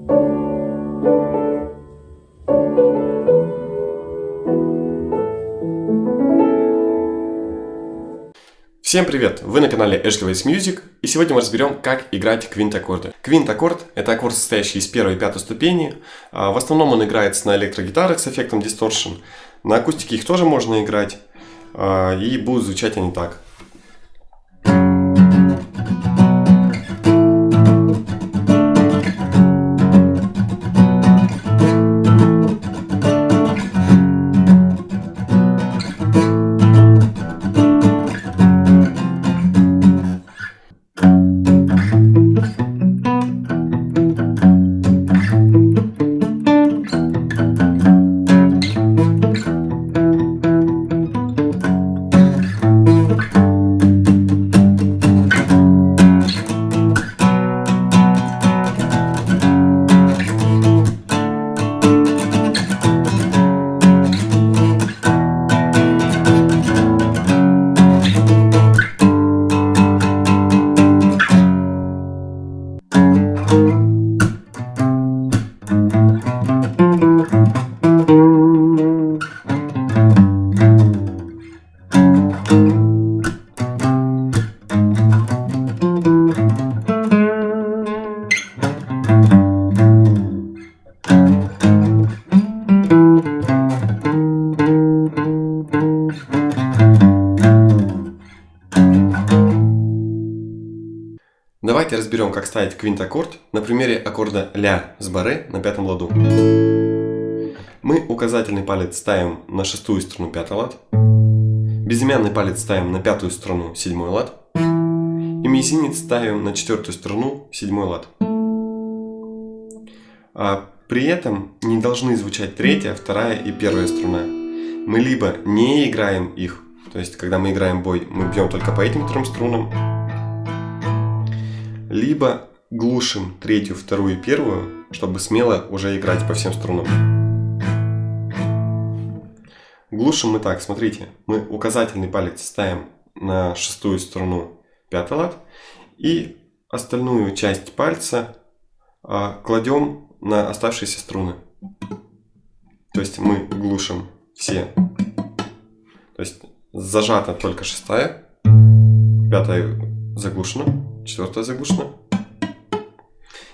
Всем привет! Вы на канале Ashleways Music, и сегодня мы разберем, как играть квинт-аккорды. Квинт-аккорд – это аккорд, состоящий из первой и пятой ступени. В основном он играется на электрогитарах с эффектом Distortion. На акустике их тоже можно играть, и будут звучать они так. Давайте разберем, как ставить квинт-аккорд на примере аккорда ля с барре на пятом ладу. Мы указательный палец ставим на шестую струну пятый лад, безымянный палец ставим на пятую струну седьмой лад и мизинец ставим на четвертую струну седьмой лад. При этом не должны звучать третья, вторая и первая струна. Мы либо не играем их, то есть когда мы играем бой, мы бьем только по этим трем струнам, либо глушим третью, вторую и первую, чтобы смело уже играть по всем струнам. Глушим мы так, смотрите, мы указательный палец ставим на шестую струну пятый лад и остальную часть пальца кладем на оставшиеся струны. То есть мы глушим все. То есть зажата только шестая, пятая заглушена, четвертая заглушена.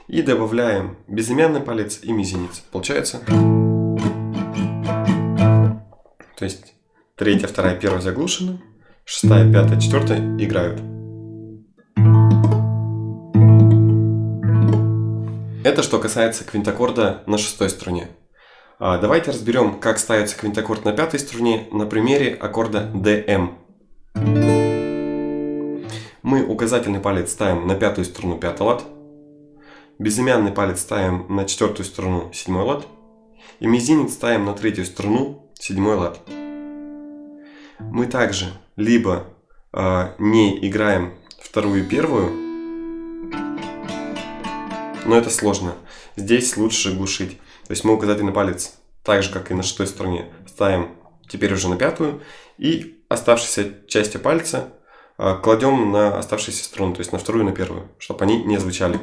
И добавляем безымянный палец и мизинец. Получается. То есть третья, вторая, первая заглушена, шестая, пятая, четвертая играют. Это что касается квинт-аккорда на шестой струне. Давайте разберем, как ставится квинт-аккорд на пятой струне на примере аккорда DM. Мы указательный палец ставим на пятую струну пятый лад, безымянный палец ставим на четвертую струну седьмой лад и мизинец ставим на третью струну седьмой лад. Мы также либо не играем вторую и первую, но это сложно. Здесь лучше глушить. То есть мы указательный палец, так же как и на шестой струне, ставим теперь уже на пятую и оставшиеся части пальца кладем на оставшиеся струны, то есть на вторую и на первую, чтобы они не звучали.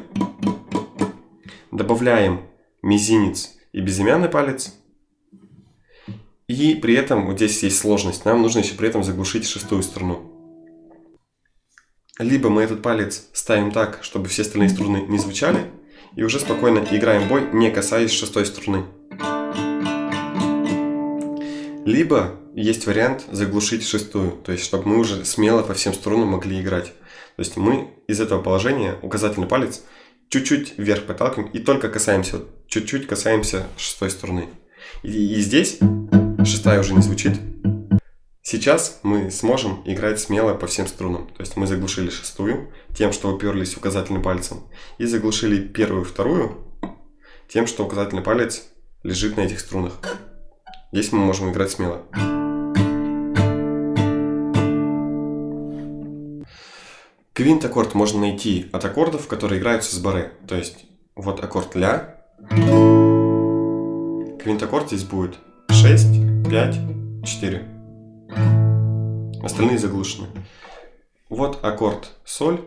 Добавляем мизинец и безымянный палец. И при этом, вот здесь есть сложность, нам нужно еще при этом заглушить шестую струну. Либо мы этот палец ставим так, чтобы все остальные струны не звучали, и уже спокойно играем бой, не касаясь шестой струны. Либо есть вариант заглушить шестую, то есть чтобы мы уже смело по всем струнам могли играть. То есть мы из этого положения указательный палец чуть-чуть вверх подталкиваем и только касаемся, чуть-чуть касаемся шестой струны. И здесь шестая уже не звучит. Сейчас мы сможем играть смело по всем струнам. То есть мы заглушили шестую тем, что уперлись указательным пальцем, и заглушили первую, вторую тем, что указательный палец лежит на этих струнах. Здесь мы можем играть смело. Квинт-аккорд можно найти от аккордов, которые играются с барре. То есть вот аккорд ля. Квинт-аккорд здесь будет 6, 5, 4. Остальные заглушены. Вот аккорд соль.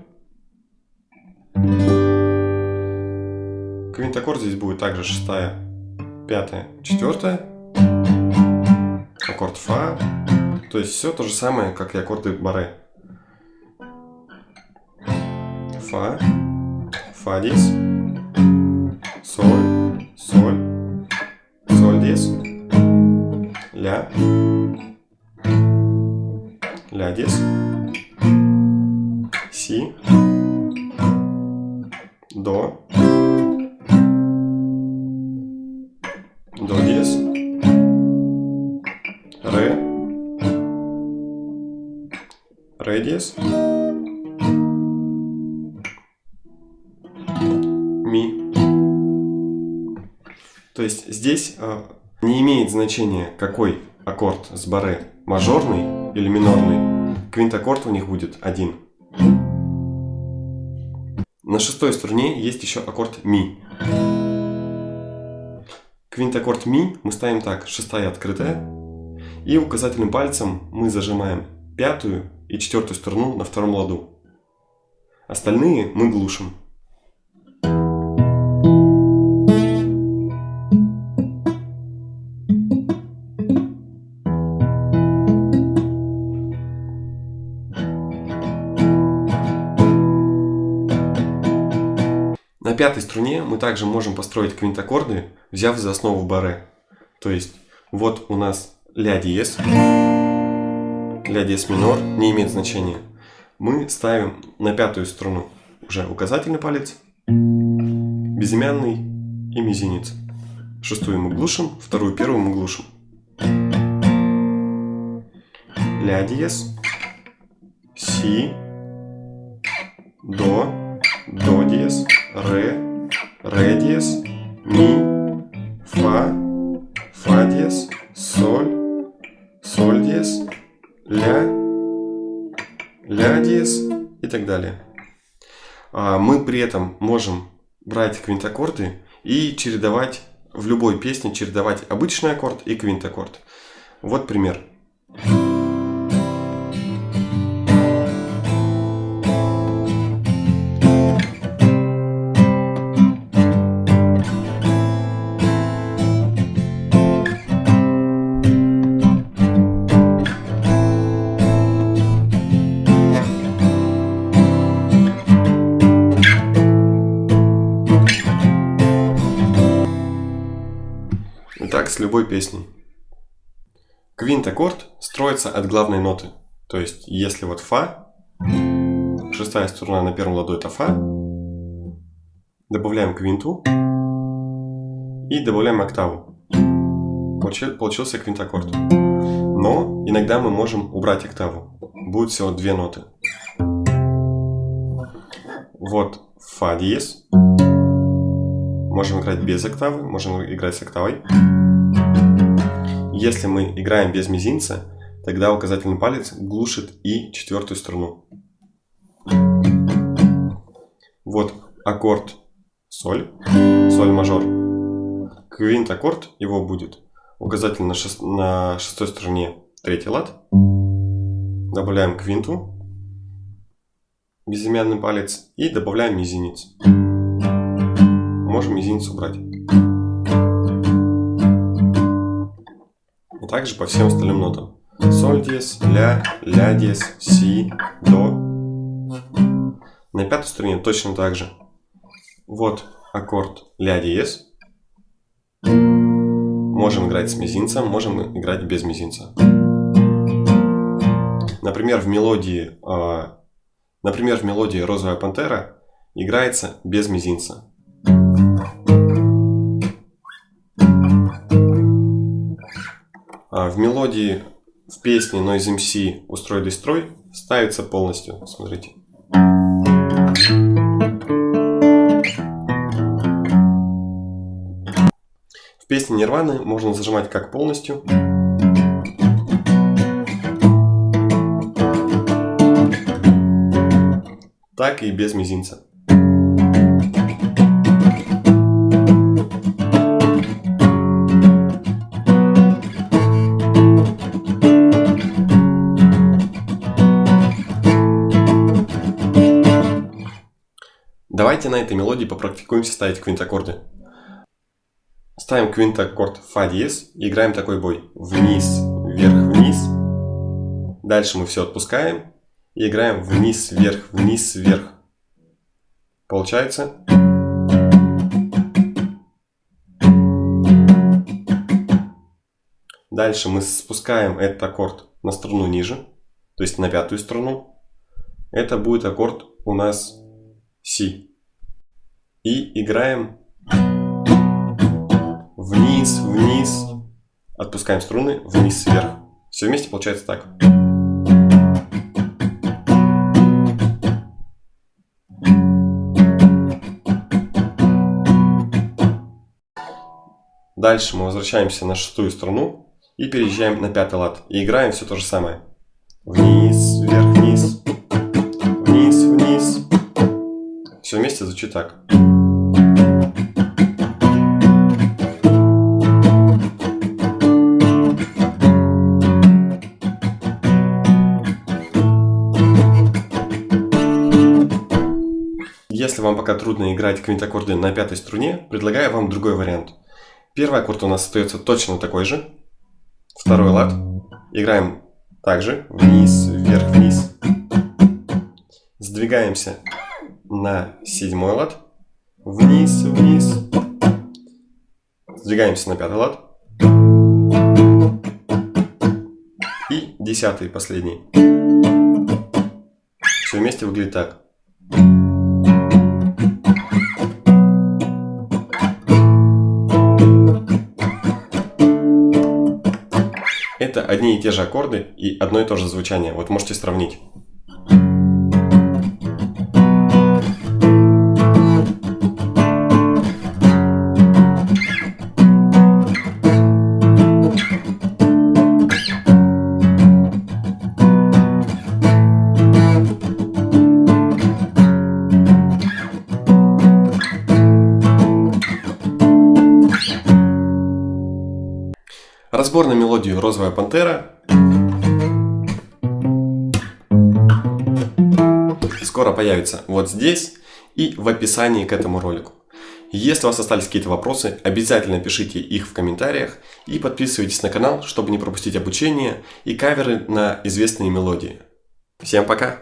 Квинтаккорд здесь будет также 6-я, 5-я, 4-я. Аккорд фа. То есть все то же самое, как и аккорды баре. Фа, фа диез, соль, соль, соль диез, ля, ля диез, си, до, до диез, ре, ре диез, ми. То есть здесь не имеет значения, какой аккорд с баре, мажорный или минорный. Квинтаккорд у них будет один. На 6-й струне есть еще аккорд ми. Квинтаккорд ми мы ставим так: 6-я открытая, и указательным пальцем мы зажимаем 5-ю и 4-ю струну на 2-м ладу. Остальные мы глушим. На 5-й струне мы также можем построить квинтаккорды, взяв за основу баре. То есть вот у нас ля диез минор, не имеет значения. Мы ставим на 5-ю струну уже указательный палец, безымянный и мизинец. 6-ю мы глушим, 2-ю, 1-ю мы глушим. Ля диез, си, до диез, ре диез, ми, фа диез, соль диез, ля диез и так далее. Мы при этом можем брать квинтаккорды и чередовать в любой песне, чередовать обычный аккорд и квинтаккорд. Вот пример. Так с любой песней. Квинтаккорд строится от главной ноты. То есть, если вот фа, 6-я струна на 1-м ладу это фа, добавляем квинту и добавляем октаву. Получился квинтаккорд. Но иногда мы можем убрать октаву. Будет всего 2 ноты. Вот фа диез. Можем играть без октавы, можем играть с октавой. Если мы играем без мизинца, тогда указательный палец глушит и 4-ю струну. Вот аккорд соль, соль мажор. Квинтаккорд его будет указательный на 6-й струне 3-й лад. Добавляем квинту, безымянный палец, и добавляем мизинец. Можем мизинец убрать. И также по всем остальным нотам. Соль диез, ля диез, си, до. На 5-й струне точно так же. Вот аккорд ля диез. Можем играть с мизинцем, можем играть без мизинца. Например, в мелодии «Розовая пантера» играется без мизинца. В мелодии в песне Noise MC «Устрой Destroy» ставится полностью. Смотрите. В песне Нирваны можно зажимать как полностью, так и без мизинца. Давайте на этой мелодии попрактикуемся ставить квинтаккорды. Ставим квинтаккорд фа диез и играем такой бой. Вниз, вверх, вниз. Дальше мы все отпускаем и играем вниз, вверх, вниз, вверх. Получается. Дальше мы спускаем этот аккорд на струну ниже, то есть на пятую струну. Это будет аккорд у нас си. И играем вниз, вниз. Отпускаем струны, вниз, вверх. Все вместе получается так. Дальше мы возвращаемся на шестую струну и переезжаем на пятый лад. И играем все то же самое. Вниз, вверх, вниз. Вниз, вниз. Все вместе звучит так. Если вам пока трудно играть квинтаккорды на пятой струне, предлагаю вам другой вариант. Первый аккорд у нас остается точно такой же. Второй лад. Играем также вниз, вверх, вниз. Сдвигаемся на седьмой лад. Вниз, вниз. Сдвигаемся на пятый лад. И десятый, последний. Все вместе выглядит так. Это одни и те же аккорды и одно и то же звучание. Вот можете сравнить. Разбор на мелодию «Розовая пантера» скоро появится вот здесь и в описании к этому ролику. Если у вас остались какие-то вопросы, обязательно пишите их в комментариях и подписывайтесь на канал, чтобы не пропустить обучение и каверы на известные мелодии. Всем пока!